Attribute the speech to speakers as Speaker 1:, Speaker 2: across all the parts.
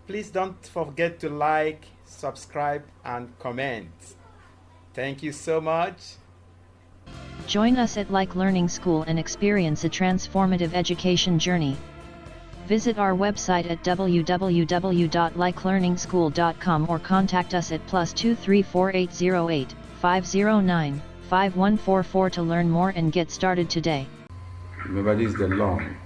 Speaker 1: Please don't forget to like, subscribe, and comment. Thank you so much.
Speaker 2: Join us at Like Learning School and experience a transformative education journey. Visit our website at www.likelearningschool.com or contact us at +234 808 509 5144 to learn more and get started today.
Speaker 1: Remember, this is the lung.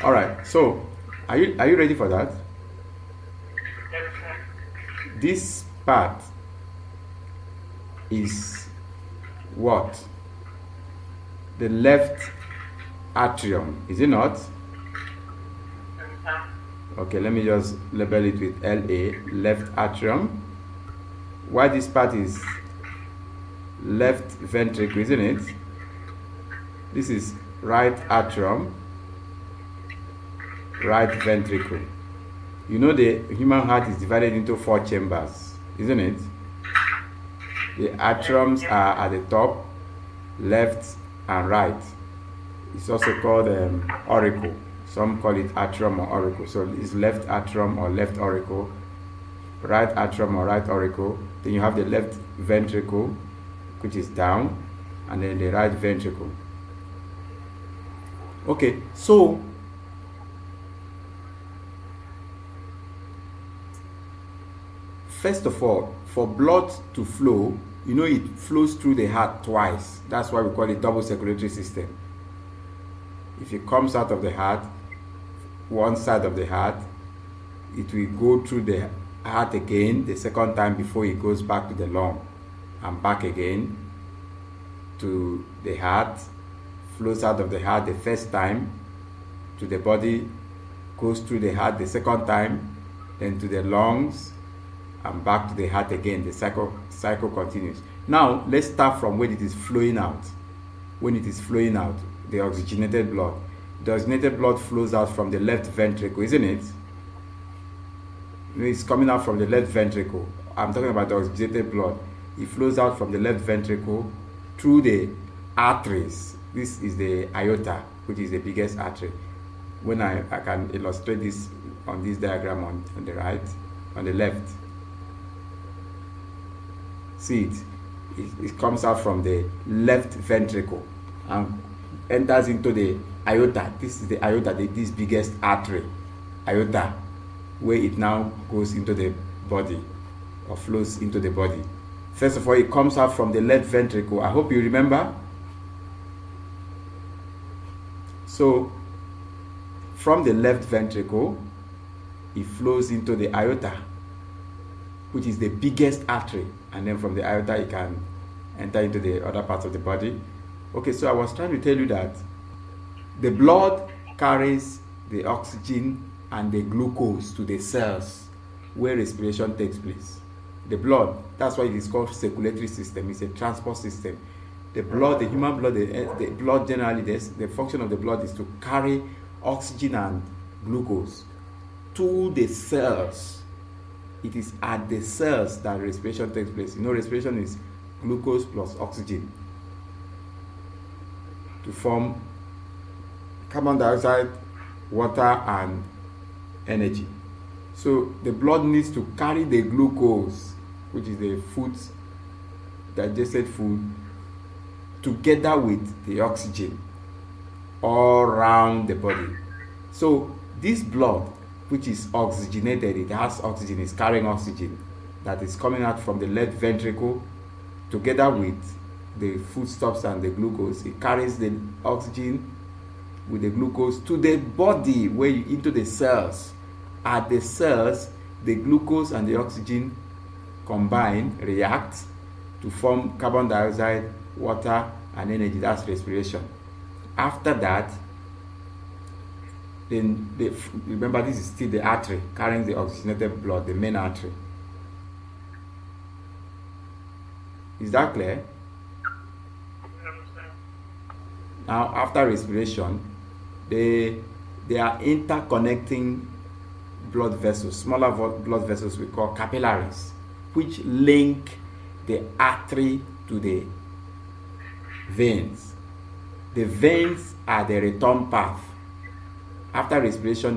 Speaker 1: All right. So, are you ready for that? This part is what? The left atrium, is it not? Okay, let me just label it with LA, left atrium. Why this part is left ventricle, isn't it? This is right atrium, right ventricle. You know the human heart is divided into 4 chambers, isn't it? The atriums are at the top, left and right. It's also called auricle. Some call it atrium or auricle. So it's left atrium or left auricle, right atrium or right auricle. Then you have the left ventricle, which is down, and then the right ventricle. Okay, so first of all, for blood to flow, you know it flows through the heart twice. That's why we call it double circulatory system. If it comes out of the heart, one side of the heart, it will go through the heart again the second time before it goes back to the lung, and back again to the heart, flows out of the heart the first time to the body, goes through the heart the second time, then to the lungs, and back to the heart again. The cycle continues. Now let's start from when it is flowing out. When it is flowing out, the oxygenated blood. The oxygenated blood flows out from the left ventricle, isn't it? It's coming out from the left ventricle. I'm talking about the oxygenated blood. It flows out from the left ventricle through the arteries. This is the aorta, which is the biggest artery. When I can illustrate this on this diagram on the right, on the left. See it? It comes out from the left ventricle and enters into the aorta. This is the aorta, this biggest artery, aorta, where it now goes into the body or flows into the body. First of all, it comes out from the left ventricle. I hope you remember. So, from the left ventricle, it flows into the aorta, which is the biggest artery, and then from the aorta it can enter into the other parts of the body. Okay, so I was trying to tell you that the blood carries the oxygen and the glucose to the cells where respiration takes place. The blood, that's why it is called circulatory system. It's a transport system. The blood, the human blood, the blood generally, the function of the blood is to carry oxygen and glucose to the cells. It is at the cells that respiration takes place. You know, respiration is glucose plus oxygen to form carbon dioxide, water, and energy. So the blood needs to carry the glucose, which is the food, digested food, together with the oxygen all around the body. So this blood, which is oxygenated, it has oxygen, it's carrying oxygen that is coming out from the left ventricle together with the foodstuffs and the glucose. It carries the oxygen with the glucose to the body, where into the cells. At the cells, the glucose and the oxygen combine, react to form carbon dioxide, water, and energy. That's respiration. After that, then remember, this is still the artery carrying the oxygenated blood, the main artery. Is that clear? Now, after respiration, they are interconnecting blood vessels, smaller blood vessels we call capillaries, which link the artery to the veins. The veins are the return path. After respiration,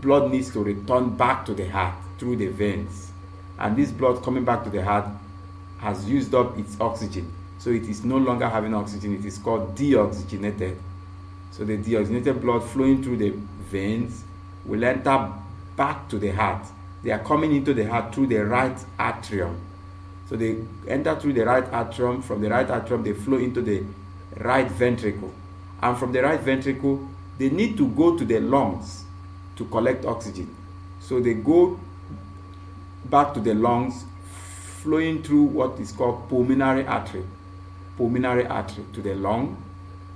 Speaker 1: blood needs to return back to the heart through the veins, and this blood coming back to the heart has used up its oxygen, so it is no longer having oxygen. It is called deoxygenated. So the deoxygenated blood flowing through the veins will enter back to the heart. They are coming into the heart through the right atrium. So they enter through the right atrium. From the right atrium, they flow into the right ventricle. And from the right ventricle, they need to go to the lungs to collect oxygen. So they go back to the lungs, flowing through what is called pulmonary artery. Pulmonary artery to the lung,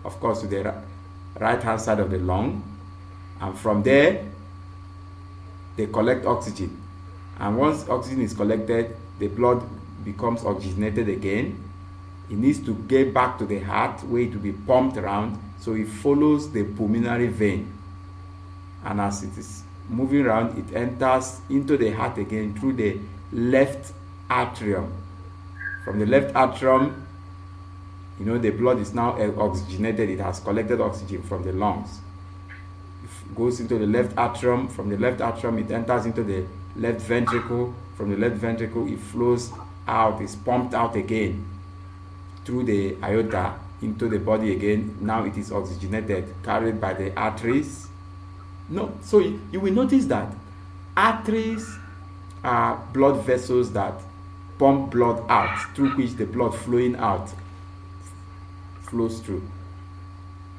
Speaker 1: of course, to the right hand side of the lung. And from there, they collect oxygen. And once oxygen is collected, the blood becomes oxygenated again. It needs to get back to the heart where it will be pumped around, so it follows the pulmonary vein. And as it is moving around, it enters into the heart again through the left atrium. From the left atrium, the blood is now oxygenated. It has collected oxygen from the lungs. It goes into the left atrium. From the left atrium, it enters into the left ventricle. From the left ventricle, it flows out, is pumped out again through the aorta into the body again. Now it is oxygenated, carried by the arteries. So you will notice that arteries are blood vessels that pump blood out, through which the blood flowing out flows through.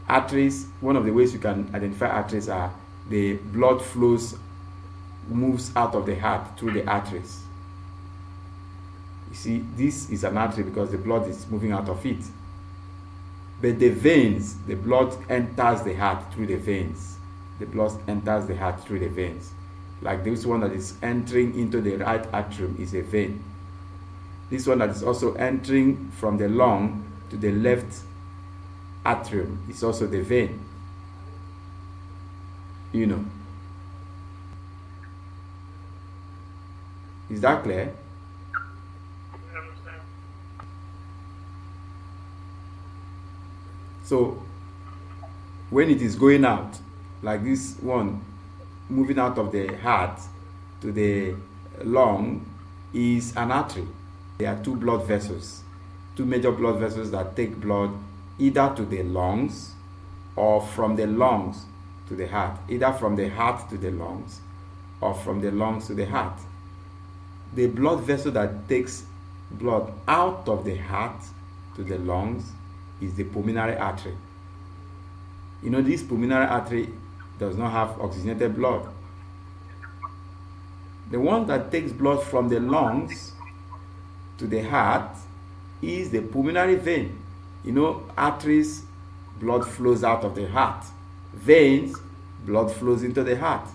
Speaker 1: Arteries, one of the ways you can identify arteries are the blood moves out of the heart through the arteries. You see, this is an artery because the blood is moving out of it. But the veins, the blood enters the heart through the veins. The blood enters the heart through the veins. Like this one that is entering into the right atrium is a vein. This one that is also entering from the lung to the left atrium is also the vein. Is that clear? So when it is going out, like this one moving out of the heart to the lung, is an artery. There are two blood vessels, two major blood vessels that take blood either to the lungs or from the lungs to the heart, either from the heart to the lungs or from the lungs to the heart. The blood vessel that takes blood out of the heart to the lungs is the pulmonary artery. This pulmonary artery does not have oxygenated blood. The one that takes blood from the lungs to the heart is the pulmonary vein. Arteries, blood flows out of the heart. Veins, blood flows into the heart.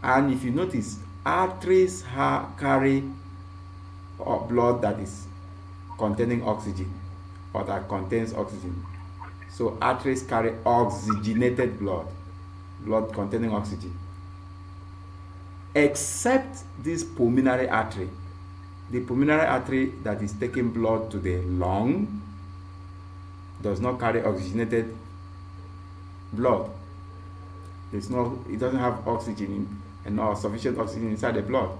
Speaker 1: And if you notice, arteries carry blood that is containing oxygen, or that contains oxygen. So arteries carry oxygenated blood containing oxygen. Except this pulmonary artery. The pulmonary artery that is taking blood to the lung does not carry oxygenated blood. It doesn't have oxygen and sufficient oxygen inside the blood.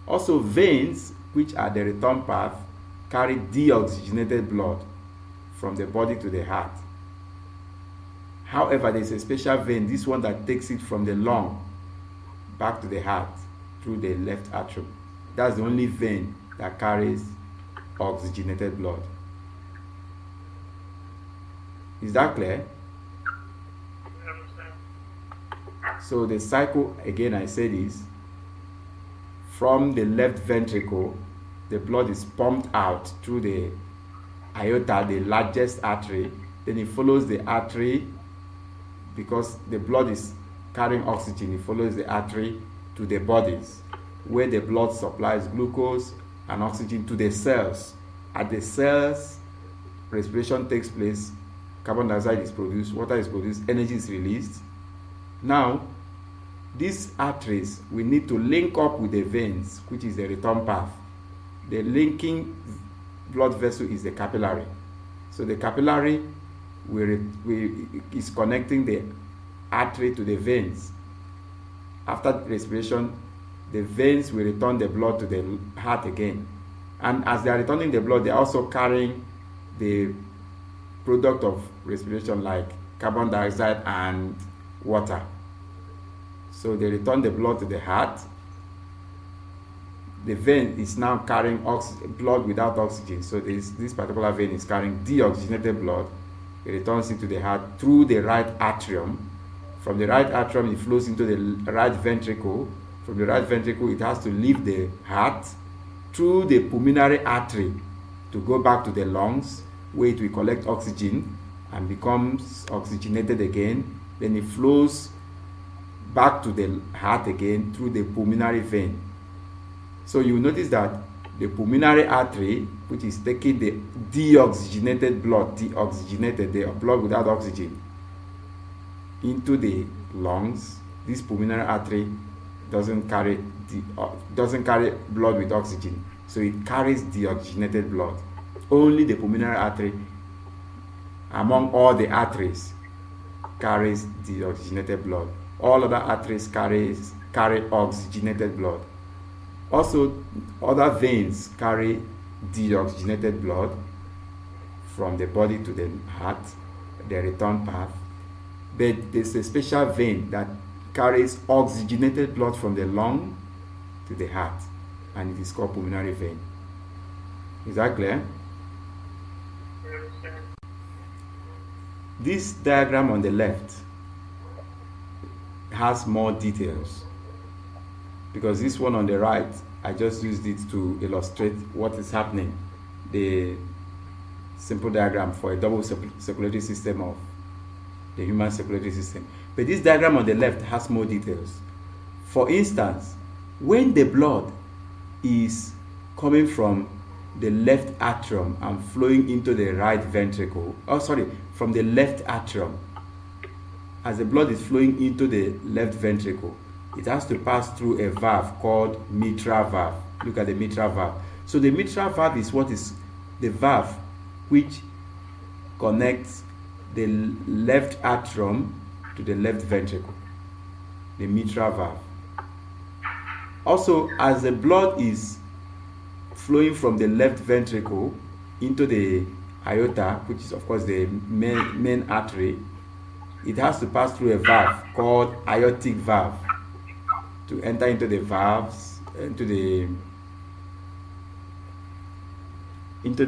Speaker 1: Also, veins, which are the return path, carry deoxygenated blood from the body to the heart. However, there is a special vein, this one that takes it from the lung back to the heart through the left atrium. That's the only vein that carries oxygenated blood. Is that clear? So the cycle, again I said, is from the left ventricle, the blood is pumped out through the aorta, the largest artery. Then it follows the artery, because the blood is carrying oxygen. It follows the artery to the bodies, where the blood supplies glucose and oxygen to the cells. At the cells, respiration takes place, carbon dioxide is produced, water is produced, energy is released. Now, these arteries, we need to link up with the veins, which is the return path. The linking blood vessel is the capillary. So the capillary is connecting the artery to the veins. After respiration, the veins will return the blood to the heart again. And as they are returning the blood, they are also carrying the product of respiration like carbon dioxide and water. So they return the blood to the heart. The vein is now carrying blood without oxygen. So this particular vein is carrying deoxygenated blood. It returns it to the heart through the right atrium. From the right atrium, it flows into the right ventricle. From the right ventricle, it has to leave the heart through the pulmonary artery to go back to the lungs, where it will collect oxygen and becomes oxygenated again. Then it flows back to the heart again through the pulmonary vein. So you notice that the pulmonary artery, which is taking the deoxygenated blood, the blood without oxygen, into the lungs, this pulmonary artery doesn't carry blood with oxygen, so it carries deoxygenated blood. Only the pulmonary artery, among all the arteries, carries deoxygenated blood. All other arteries carry oxygenated blood. Also, other veins carry deoxygenated blood from the body to the heart, the return path. But there's a special vein that carries oxygenated blood from the lung to the heart, and it is called pulmonary vein. Is that clear? This diagram on the left has more details, because this one on the right, I just used it to illustrate what is happening, the simple diagram for a double circulatory system of the human circulatory system. But this diagram on the left has more details. For instance, when the blood is coming from the left atrium and flowing into the right ventricle, from the left atrium, as the blood is flowing into the left ventricle, it has to pass through a valve called mitral valve. Look at the mitral valve. So the mitral valve is what is the valve which connects the left atrium to the left ventricle, the mitral valve. Also, as the blood is flowing from the left ventricle into the aorta, which is of course the main artery, it has to pass through a valve called aortic valve to enter into the valves, into the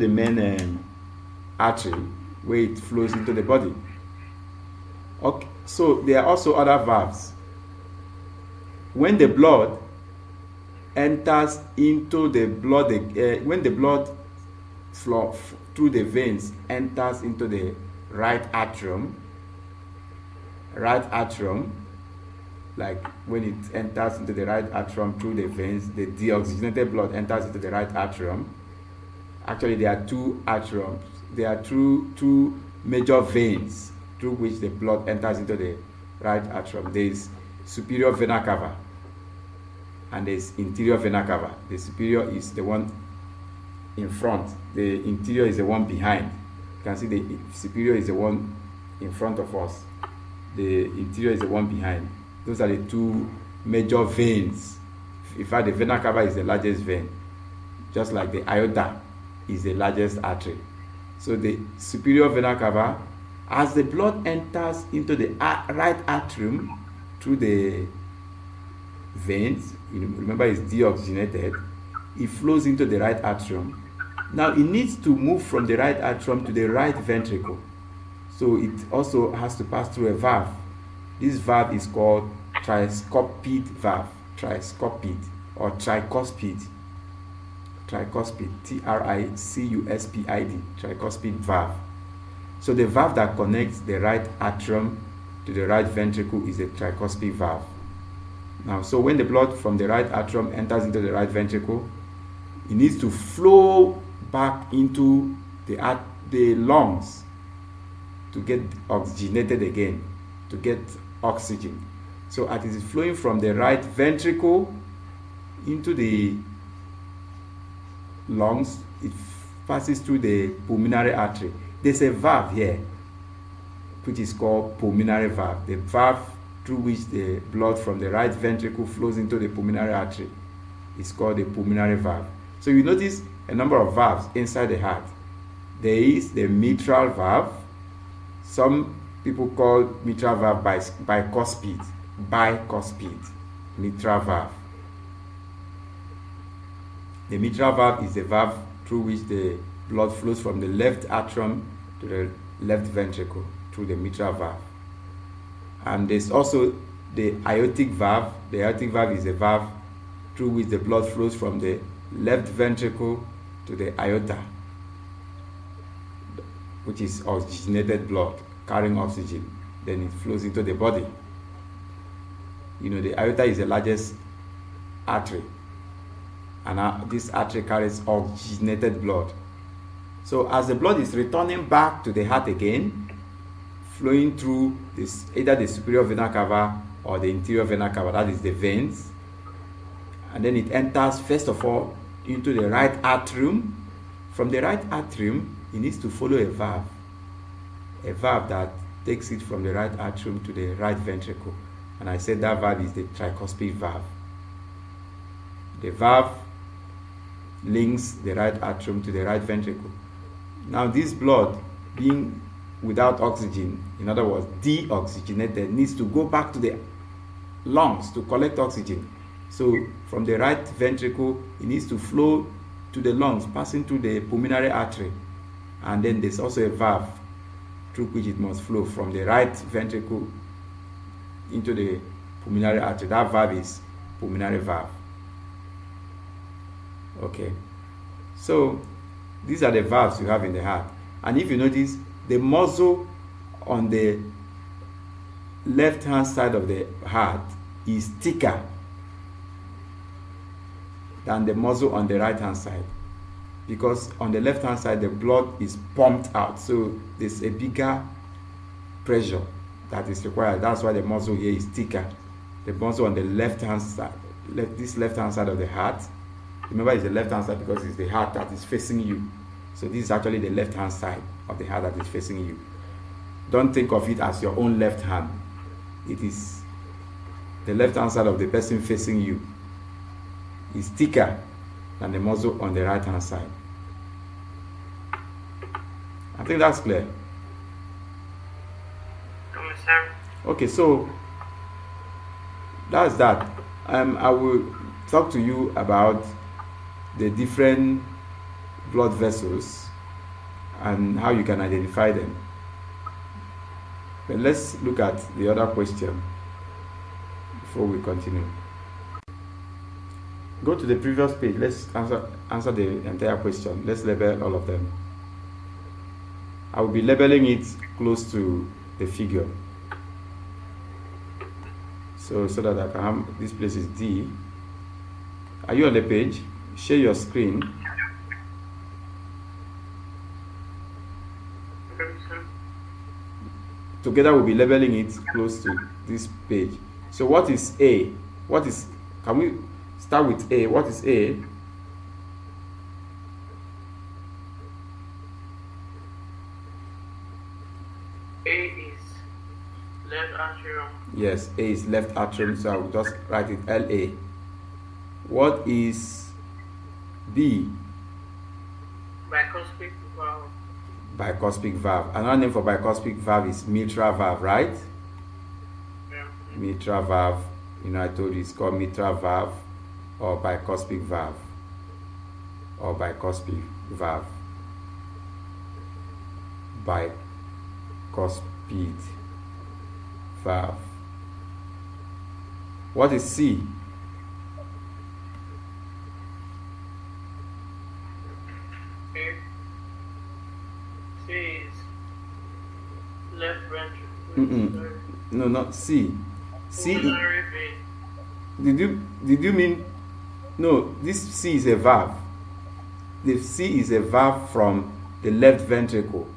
Speaker 1: main artery, where it flows into the body. Okay, so there are also other valves. When the blood enters into the blood, when the blood flow through the veins enters into the right atrium, like when it enters into the right atrium through the veins, the deoxygenated blood enters into the right atrium. Actually, there are two atriums. There are two major veins through which the blood enters into the right atrium. There is superior vena cava and there is inferior vena cava. The superior is the one in front. The interior is the one behind. You can see the superior is the one in front of us. The interior is the one behind. Those are the two major veins. In fact, the vena cava is the largest vein, just like the aorta is the largest artery. So the superior vena cava, as the blood enters into the right atrium through the veins, remember it's deoxygenated, it flows into the right atrium. Now it needs to move from the right atrium to the right ventricle. So it also has to pass through a valve. This valve is called tricuspid valve, tricuspid or tricuspid, Tricuspid, tricuspid valve. So the valve that connects the right atrium to the right ventricle is the tricuspid valve. Now, so when the blood from the right atrium enters into the right ventricle, it needs to flow back into the lungs to get oxygenated again, to get oxygen. So as it is flowing from the right ventricle into the lungs, it passes through the pulmonary artery. There's a valve here which is called pulmonary valve. The valve through which the blood from the right ventricle flows into the pulmonary artery is called the pulmonary valve. So you notice a number of valves inside the heart. There is the mitral valve. Some people call mitral valve bicuspid mitral valve. The mitral valve is the valve through which the blood flows from the left atrium to the left ventricle through the mitral valve. And there's also the aortic valve. The aortic valve is a valve through which the blood flows from the left ventricle to the aorta, which is oxygenated blood carrying oxygen. Then it flows into the body. You know, the aorta is the largest artery, and this artery carries oxygenated blood. So as the blood is returning back to the heart again, flowing through either the superior vena cava or the inferior vena cava, that is the veins, and then it enters first of all into the right atrium. From the right atrium, it needs to follow a valve that takes it from the right atrium to the right ventricle, and I said that valve is the tricuspid valve. The valve links the right atrium to the right ventricle. Now this blood, being without oxygen, in other words deoxygenated, needs to go back to the lungs to collect oxygen. So from the right ventricle, it needs to flow to the lungs, passing through the pulmonary artery, and then there's also a valve through which it must flow from the right ventricle into the pulmonary artery. That valve is pulmonary valve. Okay, so these are the valves you have in the heart. And if you notice, the muscle on the left hand side of the heart is thicker than the muscle on the right hand side, because on the left hand side the blood is pumped out, so there's a bigger pressure that is required. That's why the muscle here is thicker. The muscle on the left hand side, this left hand side of the heart, remember it's the left hand side because it's the heart that is facing you. So this is actually the left hand side of the heart that is facing you. Don't think of it as your own left hand. It is the left hand side of the person facing you is thicker than the muscle on the right hand side. I think that's clear. Okay, so that's that. I will talk to you about the different blood vessels and how you can identify them. But let's look at the other question before we continue. Go to the previous page. Let's answer the entire question. Let's label all of them. I will be labeling it close to the figure, so that I can have, this place is D. Are you on the page? Share your screen. Together we'll be labeling it close to this page. So what is A? Can we start with A? What is A?
Speaker 3: A is left atrium.
Speaker 1: Yes, A is left atrium, so I will just write it LA. What is B?
Speaker 3: Bicuspid valve.
Speaker 1: Bicuspid valve. Another name for bicuspid valve is mitral valve, right?
Speaker 3: Yeah.
Speaker 1: Mitral valve, I told you it's called mitral valve or bicuspid valve. Bicuspid valve. What is C?
Speaker 3: C is left ventricle.
Speaker 1: No, not C. C.
Speaker 3: Pulmonary vein.
Speaker 1: Did you mean? No, this C is a valve. The C is a valve from the left ventricle,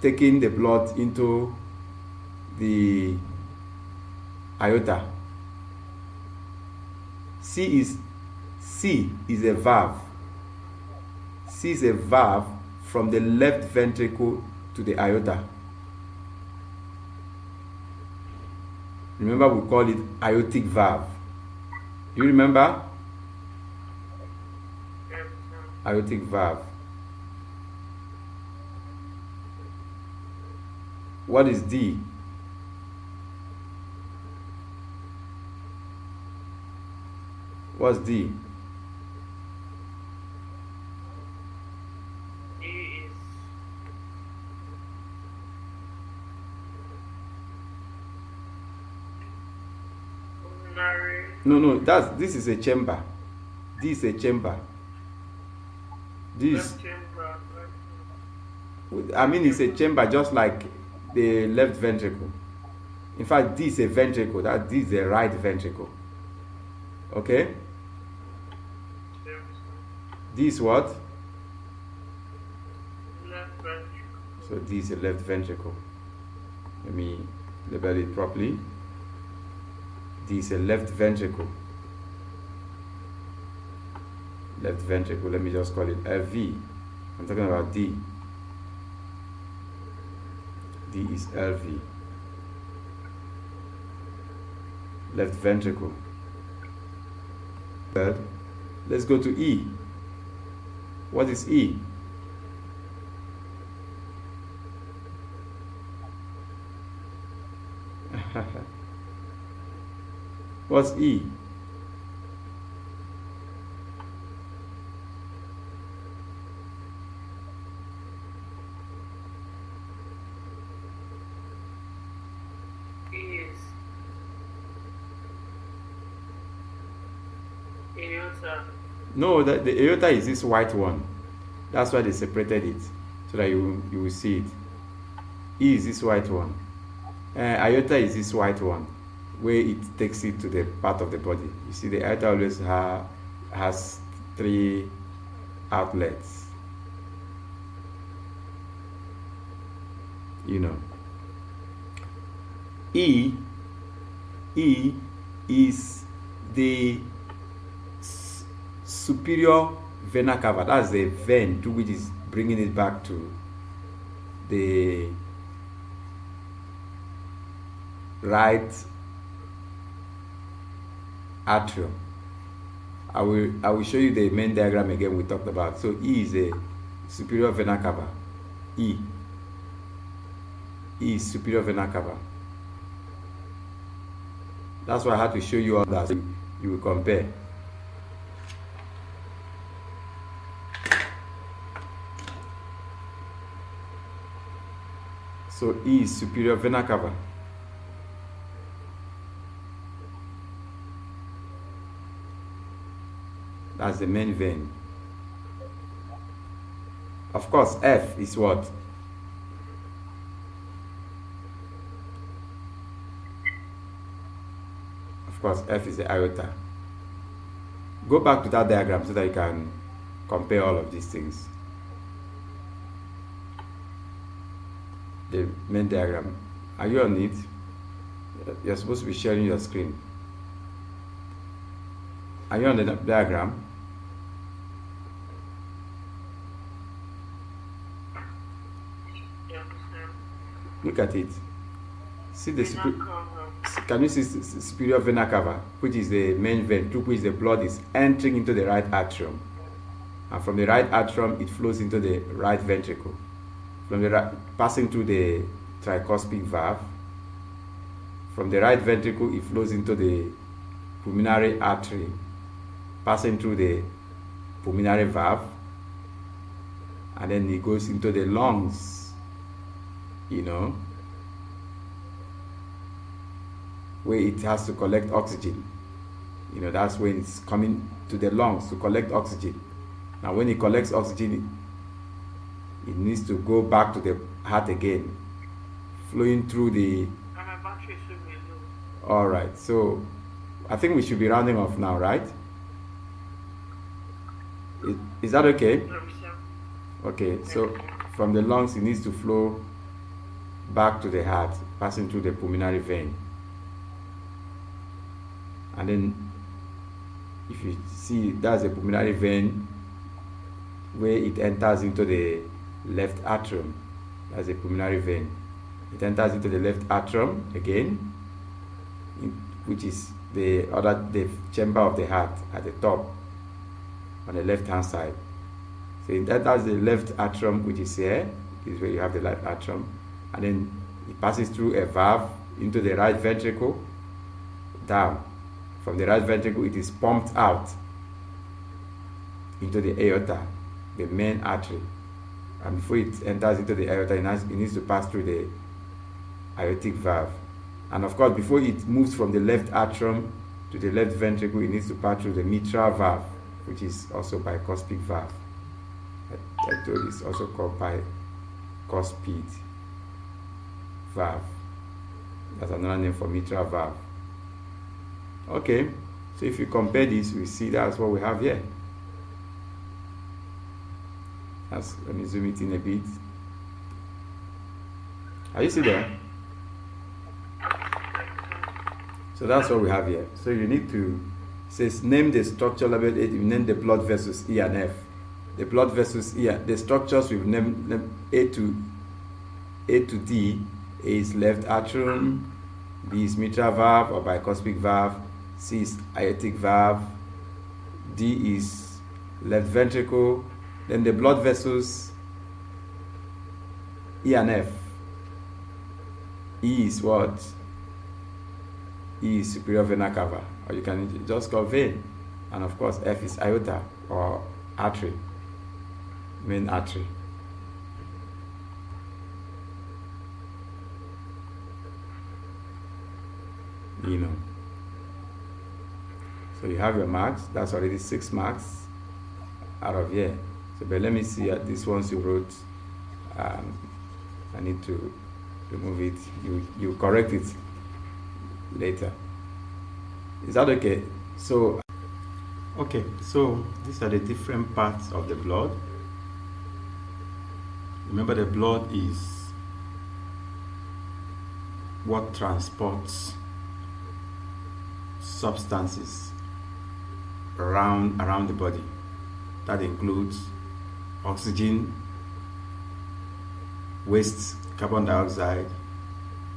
Speaker 1: taking the blood into the aorta. C is a valve. C is a valve from the left ventricle to the aorta. Remember, we call it aortic valve. Do you remember?
Speaker 3: Yes, sir.
Speaker 1: Aortic valve. What is D? What's D?
Speaker 3: D is pulmonary.
Speaker 1: No, this is a chamber. D is a chamber. This,
Speaker 3: Left chamber.
Speaker 1: I mean, it's a chamber just like the left ventricle. In fact, D is a ventricle. D is a right ventricle. Okay?
Speaker 3: Yes, sir.
Speaker 1: D is what?
Speaker 3: Left ventricle.
Speaker 1: So D is a left ventricle. Let me label it properly. D is a left ventricle. Left ventricle. Let me just call it LV. I'm talking about D. D is LV. Left ventricle. Third. Let's go to E. What is E? What's E?
Speaker 3: Is aorta.
Speaker 1: No, the aorta is this white one. That's why they separated it, so that you will see it. E is this white one. Aorta is this white one, where it takes it to the part of the body. You see, the aorta always has 3 outlets. You know. E is the superior vena cava. That's the vein to which is bringing it back to the right atrium. I will show you the main diagram again we talked about. So E is a superior vena cava. E is superior vena cava. That's why I had to show you all that, so you will compare. So E is superior vena cava. That's the main vein. Of course, F is what? Of course, F is the aorta. Go back to that diagram so that you can compare all of these things. The main diagram. Are you on it? You're supposed to be sharing your screen. Are you on the diagram?
Speaker 3: Yes, sir.
Speaker 1: Look at it. See the
Speaker 3: Vena cava.
Speaker 1: can you see superior vena cava, which is the main vein through which the blood is entering into the right atrium, and from the right atrium it flows into the right ventricle, from the right, passing through the tricuspid valve. From the right ventricle it flows into the pulmonary artery, passing through the pulmonary valve, and then it goes into the lungs, you know, where it has to collect oxygen. You know, that's when it's coming to the lungs to collect oxygen. Now when it collects oxygen, it needs to go back to the heart again, flowing through the...
Speaker 3: And my battery should be low.
Speaker 1: All right, so I think we should be rounding off now, right? Is that okay?
Speaker 3: Yes, sir.
Speaker 1: Okay, so from the lungs it needs to flow back to the heart, passing through the pulmonary vein. And then if you see, that's the pulmonary vein where it enters into the left atrium. That's the pulmonary vein. It enters into the left atrium again. which is the chamber of the heart at the top on the left hand side. So that's the left atrium, which is here. This is where you have the left atrium, and then it passes through a valve into the right ventricle, down. From the right ventricle, it is pumped out into the aorta, the main artery, and before it enters into the aorta, it needs to pass through the aortic valve. And of course, before it moves from the left atrium to the left ventricle, it needs to pass through the mitral valve, which is also bicuspid valve. I told you it's also called bicuspid valve. That's another name for mitral valve. Okay, so if you compare this, we see that's what we have here. Let me zoom it in a bit. Are you still there? So that's what we have here. So you need to, it says name the structure labeled A. You name the blood vessels E and F. The blood vessels E, the structures we've named A to D is left atrium, B is mitral valve or bicuspid valve, C is aortic valve, D is left ventricle. Then the blood vessels E and F. E is what? E is superior vena cava, or you can just call vein. And of course, F is aorta or artery, main artery. You know. So you have your marks. That's already 6 marks out of here. So, but let me see these ones you wrote. I need to remove it. You correct it later. Is that okay? So, okay. So these are the different parts of the blood. Remember, the blood is what transports substances around the body. That includes oxygen, waste carbon dioxide,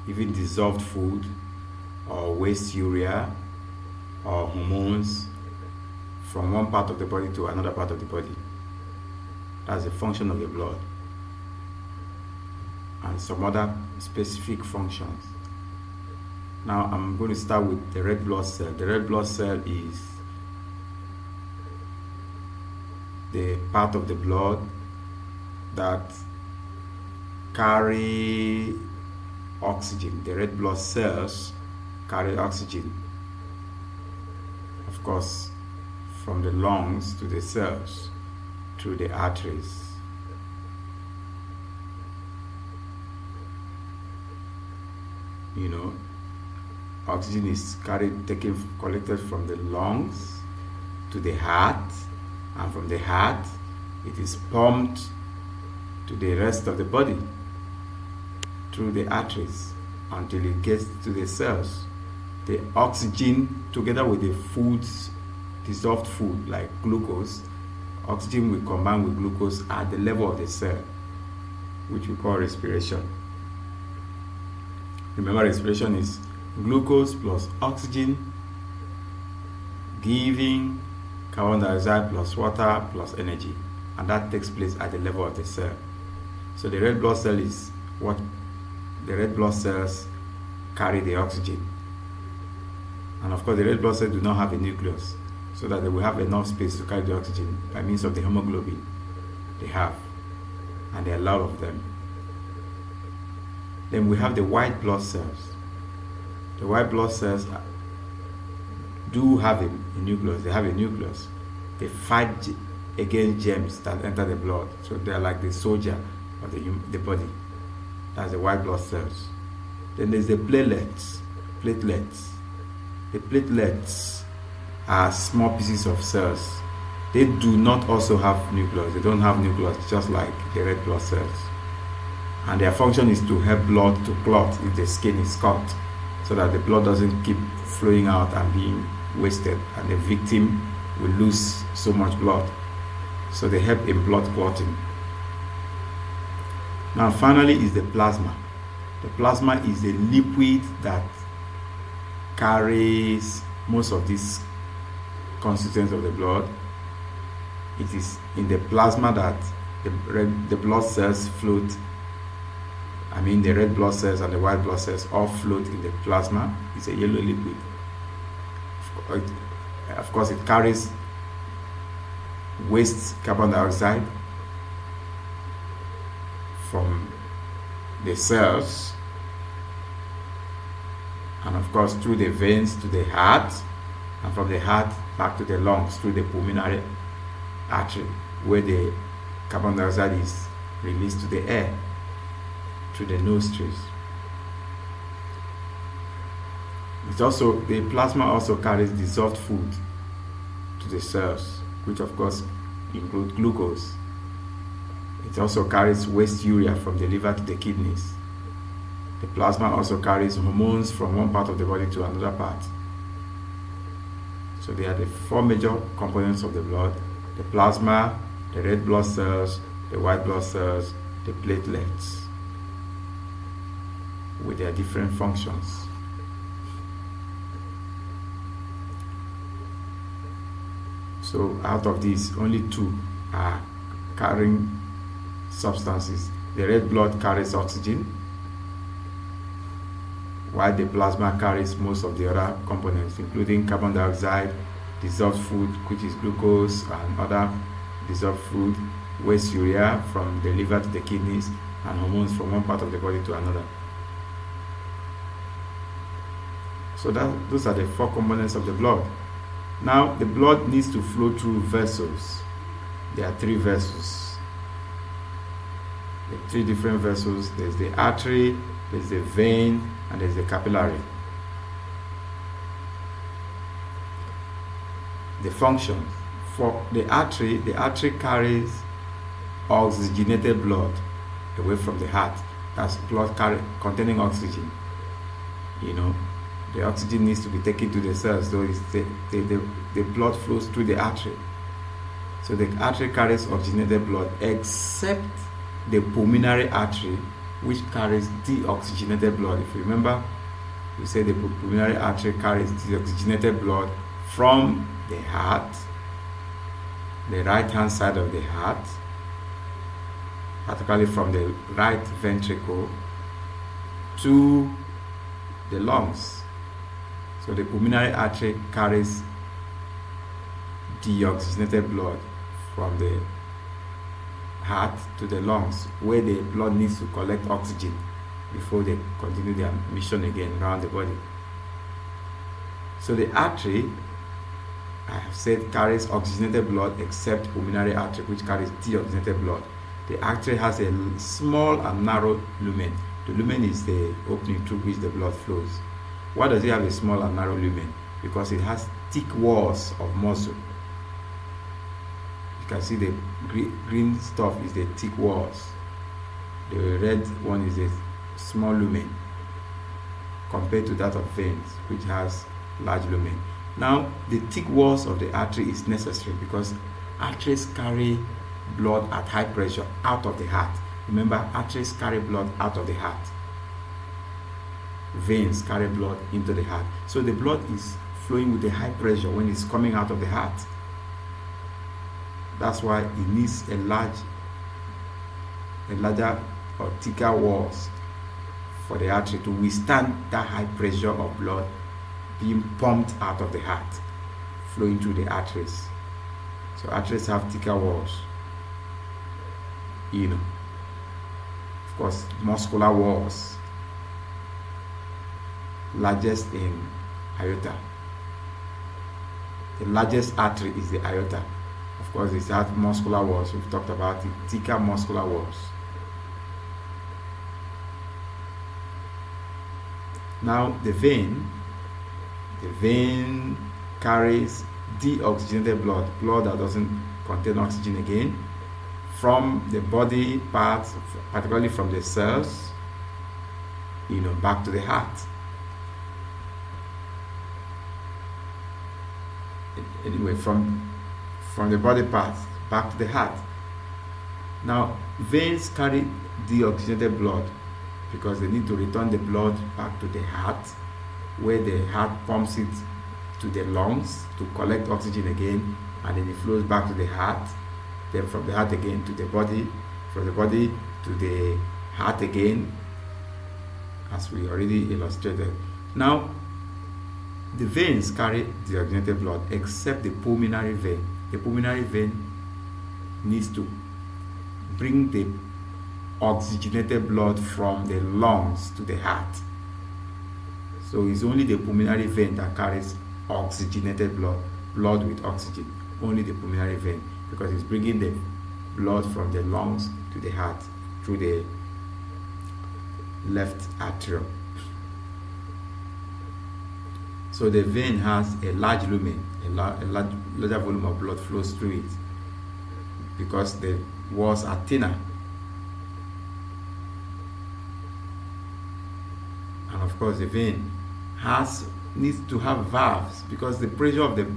Speaker 1: even dissolved food, or waste urea, or hormones from one part of the body to another part of the body. That's the function of the blood. And some other specific functions. Now I'm going to start with the red blood cell. The red blood cell is the part of the blood that carry oxygen. The red blood cells carry oxygen, of course, from the lungs to the cells through the arteries. You know, oxygen is collected from the lungs to the heart, and from the heart it is pumped to the rest of the body through the arteries until it gets to the cells. The oxygen, together with the foods, dissolved food like glucose, oxygen will combine with glucose at the level of the cell, which we call respiration. Remember, respiration is glucose plus oxygen giving carbon dioxide plus water plus energy, and that takes place at the level of the cell. So the red blood cell is what the red blood cells carry the oxygen, and of course the red blood cells do not have a nucleus, so that they will have enough space to carry the oxygen by means of the hemoglobin they have, and there are a lot of them. Then we have the white blood cells. The white blood cells do have a nucleus. They have a nucleus. They fight against germs that enter the blood. So they're like the soldier of the body. That's the white blood cells. Then there's the platelets. The platelets are small pieces of cells. They do not also have nucleus. They don't have nucleus, just like the red blood cells. And their function is to help blood to clot if the skin is cut, so that the blood doesn't keep flowing out and being wasted, and the victim will lose so much blood. So they help in blood clotting. Now finally is the plasma. The plasma is a liquid that carries most of these constituents of the blood. It is in the plasma that the blood cells float. I mean, the red blood cells and the white blood cells all float in the plasma. It's a yellow liquid. Of course, it carries waste carbon dioxide from the cells, and of course through the veins to the heart, and from the heart back to the lungs through the pulmonary artery, where the carbon dioxide is released to the air through the nostrils. The plasma also carries dissolved food to the cells, which of course include glucose. It also carries waste urea from the liver to the kidneys. The plasma also carries hormones from one part of the body to another part. So they are the four major components of the blood: the plasma, the red blood cells, the white blood cells, the platelets, with their different functions. So out of these, only two are carrying substances. The red blood carries oxygen, while the plasma carries most of the other components, including carbon dioxide, dissolved food, which is glucose, and other dissolved food, waste urea from the liver to the kidneys, and hormones from one part of the body to another. So those are the four components of the blood. Now, the blood needs to flow through vessels. There are three vessels. There are three different vessels. There's the artery, there's the vein, and there's the capillary. The function for the artery carries oxygenated blood away from the heart. That's blood containing oxygen. The oxygen needs to be taken to the cells, so the blood flows through the artery. So the artery carries oxygenated blood, except the pulmonary artery, which carries deoxygenated blood. If you remember, we said the pulmonary artery carries deoxygenated blood from the heart, the right hand side of the heart, particularly from the right ventricle, to the lungs. So the pulmonary artery carries deoxygenated blood from the heart to the lungs, where the blood needs to collect oxygen before they continue their mission again around the body. So the artery, I have said, carries oxygenated blood, except pulmonary artery, which carries deoxygenated blood. The artery has a small and narrow lumen. The lumen is the opening through which the blood flows. Why does it have a small and narrow lumen? Because it has thick walls of muscle. You can see the green stuff is the thick walls. The red one is a small lumen compared to that of veins, which has large lumen. Now, the thick walls of the artery is necessary because arteries carry blood at high pressure out of the heart. Remember, arteries carry blood out of the heart. Veins carry blood into the heart. So the blood is flowing with a high pressure when it's coming out of the heart. That's why it needs a larger or thicker walls for the artery to withstand that high pressure of blood being pumped out of the heart, flowing through the arteries. So arteries have thicker walls. Of course, muscular walls, largest in aorta. The largest artery is the aorta. Of course, it has muscular walls. We've talked about it, thicker muscular walls. Now, the vein carries deoxygenated blood that doesn't contain oxygen again, from the body parts, particularly from the cells, back to the heart. Anyway, from the body parts back to the heart. Now, veins carry deoxygenated blood because they need to return the blood back to the heart where the heart pumps it to the lungs to collect oxygen again, and then it flows back to the heart, then from the heart again to the body, from the body to the heart again, as we already illustrated. Now, the veins carry deoxygenated blood except the pulmonary vein. The pulmonary vein needs to bring the oxygenated blood from the lungs to the heart. So it's only the pulmonary vein that carries oxygenated blood with oxygen. Only the pulmonary vein, because it's bringing the blood from the lungs to the heart through the left atrium. So the vein has a large lumen, a larger volume of blood flows through it because the walls are thinner. And of course the vein needs to have valves because the pressure of the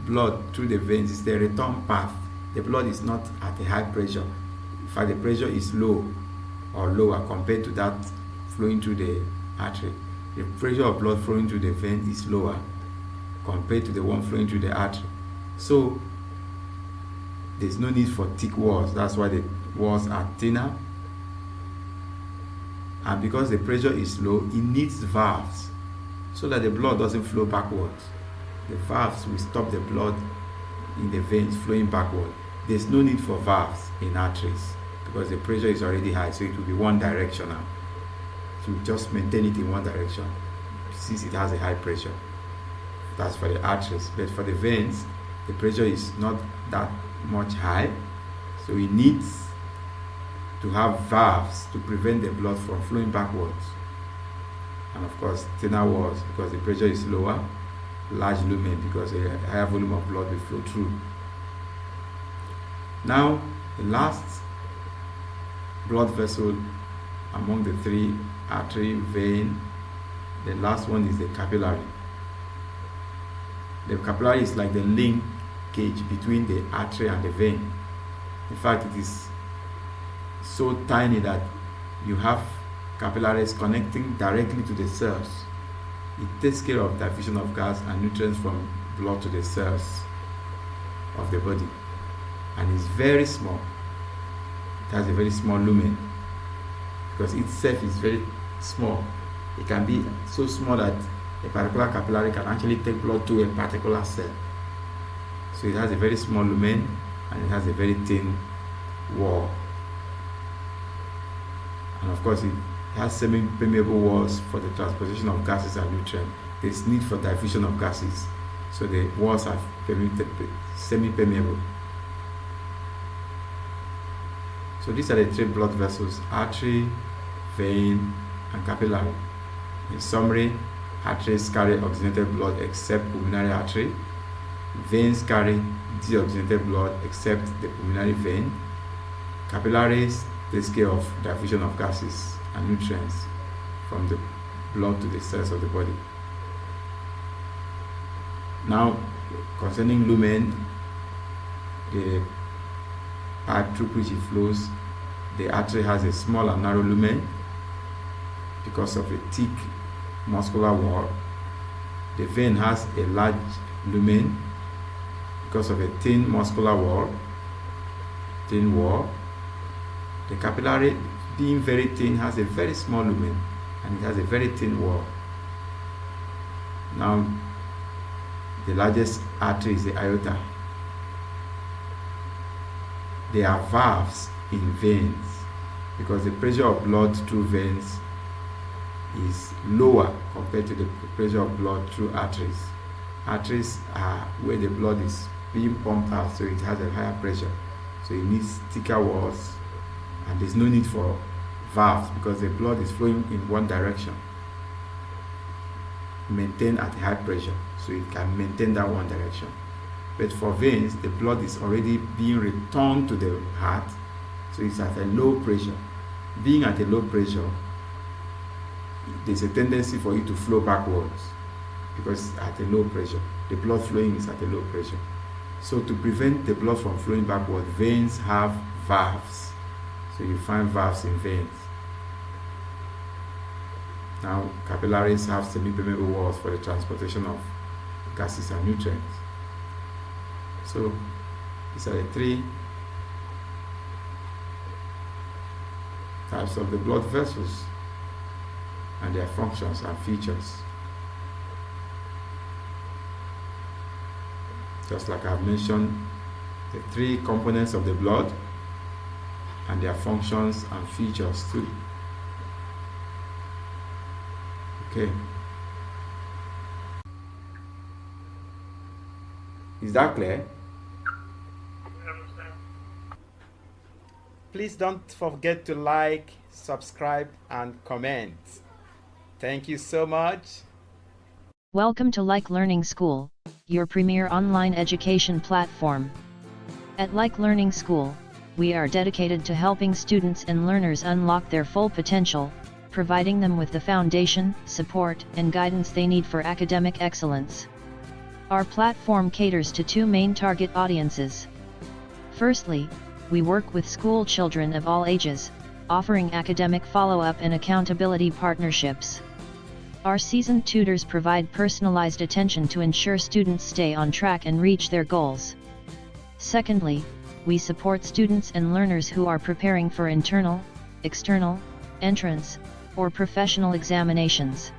Speaker 1: blood through the veins is the return path. The blood is not at a high pressure. In fact, the pressure is low or lower compared to that flowing through the artery. The pressure of blood flowing through the vein is lower compared to the one flowing through the artery. So there's no need for thick walls. That's why the walls are thinner. And because the pressure is low, it needs valves so that the blood doesn't flow backwards. The valves will stop the blood in the veins flowing backward. There's no need for valves in arteries because the pressure is already high, so it will be one directional. So just maintain it in one direction since it has a high pressure. That's for the arteries. But for the veins, the pressure is not that much high, so it needs to have valves to prevent the blood from flowing backwards. And of course, thinner walls because the pressure is lower, large lumen because a higher volume of blood will flow through. Now, the last blood vessel among the three, artery, vein, the last one is the capillary. The capillary is like the linkage between the artery and the vein. In fact, it is so tiny that you have capillaries connecting directly to the cells. It takes care of diffusion of gas and nutrients from blood to the cells of the body, and it's very small. It has a very small lumen because itself is very small. It can be so small that a particular capillary can actually take blood to a particular cell. So it has a very small lumen and it has a very thin wall. And of course, it has semi-permeable walls for the transportation of gases and nutrients. There's need for diffusion of gases, so the walls are semi-permeable. So these are the three blood vessels: artery, vein, and capillary. In summary, arteries carry oxygenated blood except pulmonary artery. Veins carry deoxygenated blood except the pulmonary vein. Capillaries takes care of diffusion of gases and nutrients from the blood to the cells of the body. Now, concerning lumen, the pipe through which it flows, the artery has a small and narrow lumen because of a thick muscular wall. The vein has a large lumen because of a thin muscular wall, thin wall. The capillary, being very thin, has a very small lumen and it has a very thin wall. Now, the largest artery is the aorta. There are valves in veins because the pressure of blood through veins is lower compared to the pressure of blood through arteries. Arteries are where the blood is being pumped out, so it has a higher pressure. So it needs thicker walls, and there's no need for valves because the blood is flowing in one direction, maintained at a high pressure, so it can maintain that one direction. But for veins, the blood is already being returned to the heart, so it's at a low pressure. Being at a low pressure, there's a tendency for it to flow backwards because at a low pressure, the blood flowing is at a low pressure. So to prevent the blood from flowing backward, veins have valves. So you find valves in veins. Now, capillaries have semi-permeable walls for the transportation of gases and nutrients. So, these are the three types of the blood vessels and their functions and features. Just like I've mentioned, the three components of the blood and their functions and features too. Okay. Is that clear?
Speaker 3: I understand.
Speaker 1: Please don't forget to like, subscribe, and comment. Thank you so much.
Speaker 2: Welcome to Like Learning School, your premier online education platform. At Like Learning School, we are dedicated to helping students and learners unlock their full potential, providing them with the foundation, support, and guidance they need for academic excellence. Our platform caters to two main target audiences. Firstly, we work with school children of all ages, offering academic follow-up and accountability partnerships. Our seasoned tutors provide personalized attention to ensure students stay on track and reach their goals. Secondly, we support students and learners who are preparing for internal, external, entrance, or professional examinations.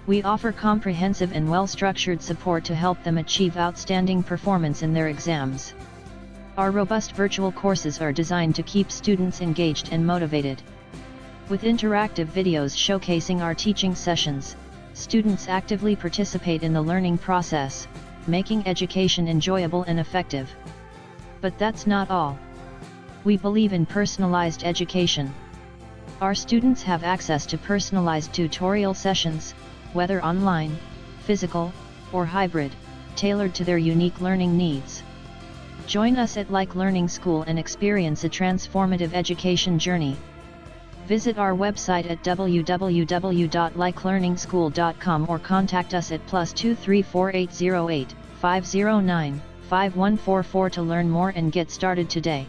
Speaker 2: We offer comprehensive and well-structured support to help them achieve outstanding performance in their exams. Our robust virtual courses are designed to keep students engaged and motivated. With interactive videos showcasing our teaching sessions, students actively participate in the learning process, making education enjoyable and effective. But that's not all. We believe in personalized education. Our students have access to personalized tutorial sessions, whether online, physical, or hybrid, tailored to their unique learning needs. Join us at Like Learning School and experience a transformative education journey. Visit our website at www.likelearningschool.com or contact us at +234 808 509 5144 to learn more and get started today.